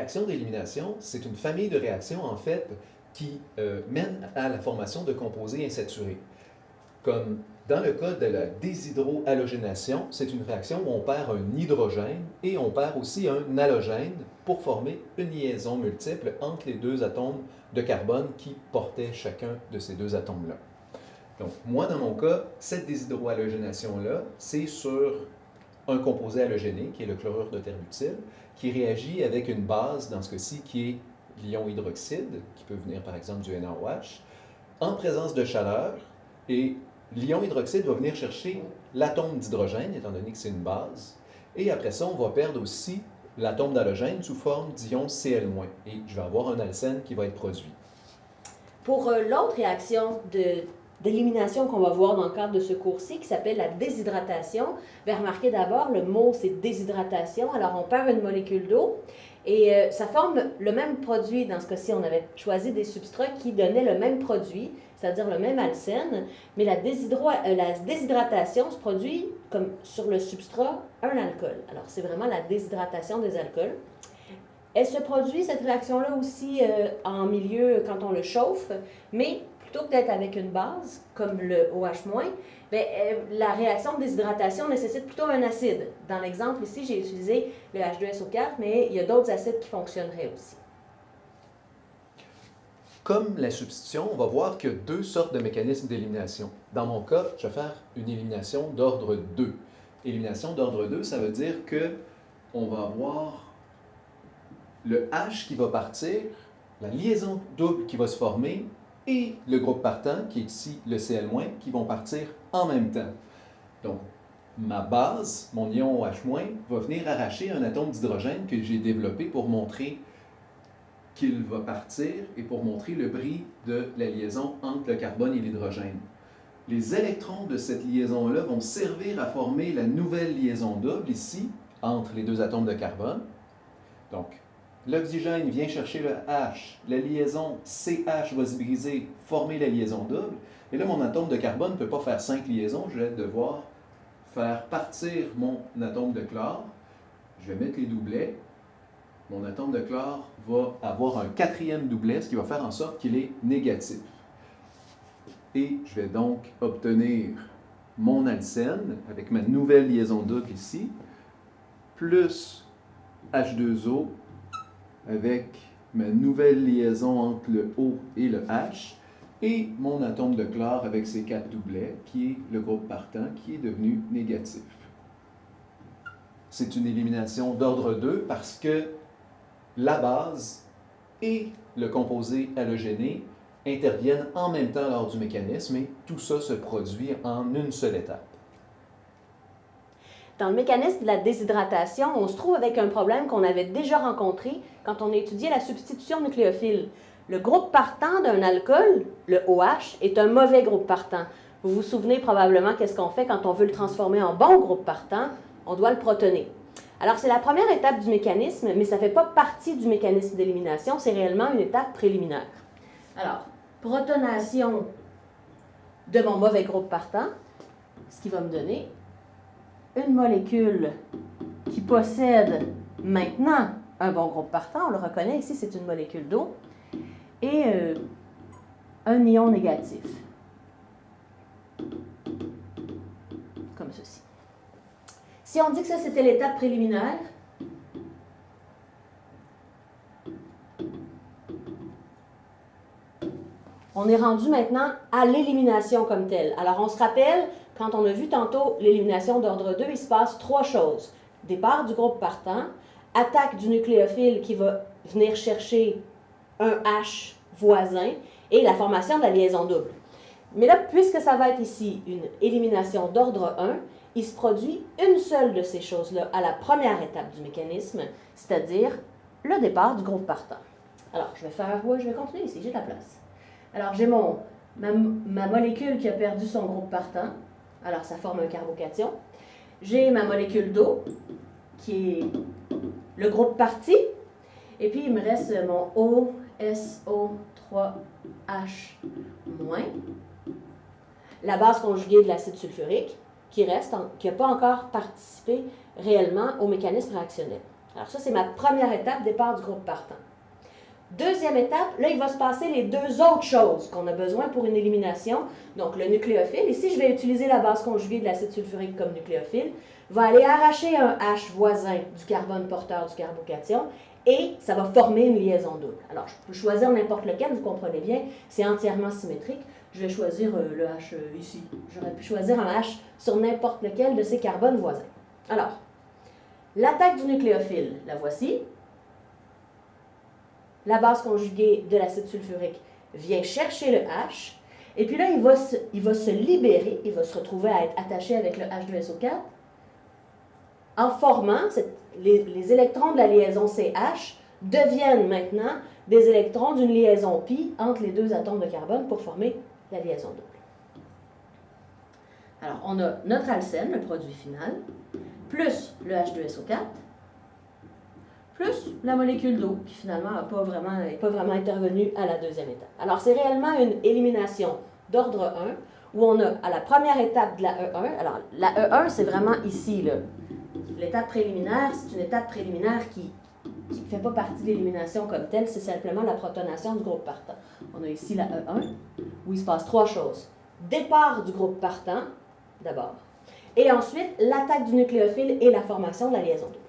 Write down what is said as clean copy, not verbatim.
réactions d'élimination, c'est une famille de réactions, en fait, qui mènent à la formation de composés insaturés. Comme dans le cas de la déshydrohalogénation, c'est une réaction où on perd un hydrogène et on perd aussi un halogène pour former une liaison multiple entre les deux atomes de carbone qui portaient chacun de ces deux atomes-là. Donc, moi, dans mon cas, cette déshydrohalogénation-là, c'est sur un composé halogéné, qui est le chlorure de terre butyle, qui réagit avec une base, dans ce cas-ci, qui est l'ion hydroxyde, qui peut venir par exemple du NaOH, en présence de chaleur, et l'ion hydroxyde va venir chercher l'atome d'hydrogène, étant donné que c'est une base, et après ça, on va perdre aussi l'atome d'halogène sous forme d'ion Cl-, et je vais avoir un alcène qui va être produit. Pour l'autre réaction d'élimination qu'on va voir dans le cadre de ce cours-ci, qui s'appelle la déshydratation. Vous allez remarquer d'abord, le mot c'est déshydratation. Alors on perd une molécule d'eau et ça forme le même produit. Dans ce cas-ci, on avait choisi des substrats qui donnaient le même produit, c'est-à-dire le même alcène, mais la déshydratation se produit comme sur le substrat un alcool. Alors c'est vraiment la déshydratation des alcools. Elle se produit, cette réaction-là aussi, en milieu quand on le chauffe, mais plutôt que d'être avec une base, comme le OH-, bien, la réaction de déshydratation nécessite plutôt un acide. Dans l'exemple ici, j'ai utilisé le H2SO4, mais il y a d'autres acides qui fonctionneraient aussi. Comme la substitution, on va voir qu'il y a deux sortes de mécanismes d'élimination. Dans mon cas, je vais faire une élimination d'ordre 2. Élimination d'ordre 2, ça veut dire qu'on va avoir le H qui va partir, la liaison double qui va se former, et le groupe partant, qui est ici le Cl-, qui vont partir en même temps. Donc, ma base, mon ion OH-, va venir arracher un atome d'hydrogène que j'ai développé pour montrer qu'il va partir et pour montrer le bris de la liaison entre le carbone et l'hydrogène. Les électrons de cette liaison-là vont servir à former la nouvelle liaison double ici, entre les deux atomes de carbone. Donc, l'oxygène vient chercher le H, la liaison CH va se briser, former la liaison double. Et là, mon atome de carbone ne peut pas faire 5 liaisons, je vais devoir faire partir mon atome de chlore. Je vais mettre les doublets. Mon atome de chlore va avoir un 4e doublet, ce qui va faire en sorte qu'il est négatif. Et je vais donc obtenir mon alcène avec ma nouvelle liaison double ici, plus H2O avec ma nouvelle liaison entre le O et le H, et mon atome de chlore avec ses 4 doublets, qui est le groupe partant, qui est devenu négatif. C'est une élimination d'ordre 2 parce que la base et le composé halogéné interviennent en même temps lors du mécanisme, et tout ça se produit en une seule étape. Dans le mécanisme de la déshydratation, on se trouve avec un problème qu'on avait déjà rencontré quand on a étudié la substitution nucléophile. Le groupe partant d'un alcool, le OH, est un mauvais groupe partant. Vous vous souvenez probablement qu'est-ce qu'on fait quand on veut le transformer en bon groupe partant? On doit le protoner. Alors, c'est la première étape du mécanisme, mais ça ne fait pas partie du mécanisme d'élimination, c'est réellement une étape préliminaire. Alors, protonation de mon mauvais groupe partant, ce qui va me donner une molécule qui possède maintenant un bon groupe partant, on le reconnaît ici, c'est une molécule d'eau, et un ion négatif, comme ceci. Si on dit que ça, c'était l'étape préliminaire, on est rendu maintenant à l'élimination comme telle. Alors, on se rappelle, quand on a vu tantôt l'élimination d'ordre 2, il se passe 3 choses. Départ du groupe partant, attaque du nucléophile qui va venir chercher un H voisin et la formation de la liaison double. Mais là, puisque ça va être ici une élimination d'ordre 1, il se produit une seule de ces choses-là à la première étape du mécanisme, c'est-à-dire le départ du groupe partant. Alors, je vais continuer ici, j'ai de la place. Alors, j'ai ma molécule qui a perdu son groupe partant. Alors, ça forme un carbocation. J'ai ma molécule d'eau, qui est le groupe parti. Et puis, il me reste mon OSO3H-, la base conjuguée de l'acide sulfurique, qui n'a pas encore participé réellement au mécanisme réactionnel. Alors ça, c'est ma première étape, départ du groupe partant. Deuxième étape, là, il va se passer les deux autres choses qu'on a besoin pour une élimination. Donc, le nucléophile, ici, je vais utiliser la base conjuguée de l'acide sulfurique comme nucléophile, va aller arracher un H voisin du carbone porteur du carbocation et ça va former une liaison double. Alors, je peux choisir n'importe lequel, vous comprenez bien, c'est entièrement symétrique. Je vais choisir le H ici. J'aurais pu choisir un H sur n'importe lequel de ces carbones voisins. Alors, l'attaque du nucléophile, la voici. La base conjuguée de l'acide sulfurique vient chercher le H, et puis là, il va se libérer, il va se retrouver à être attaché avec le H2SO4, en formant, les électrons de la liaison CH deviennent maintenant des électrons d'une liaison pi entre les deux atomes de carbone pour former la liaison double. Alors, on a notre alcène, le produit final, plus le H2SO4, plus la molécule d'eau, qui finalement n'est pas vraiment intervenue à la deuxième étape. Alors, c'est réellement une élimination d'ordre 1, où on a à la première étape de la E1, alors la E1, c'est vraiment ici, l'étape préliminaire, c'est une étape préliminaire qui ne fait pas partie de l'élimination comme telle, c'est simplement la protonation du groupe partant. On a ici la E1, où il se passe trois choses. Départ du groupe partant, d'abord, et ensuite l'attaque du nucléophile et la formation de la liaison double.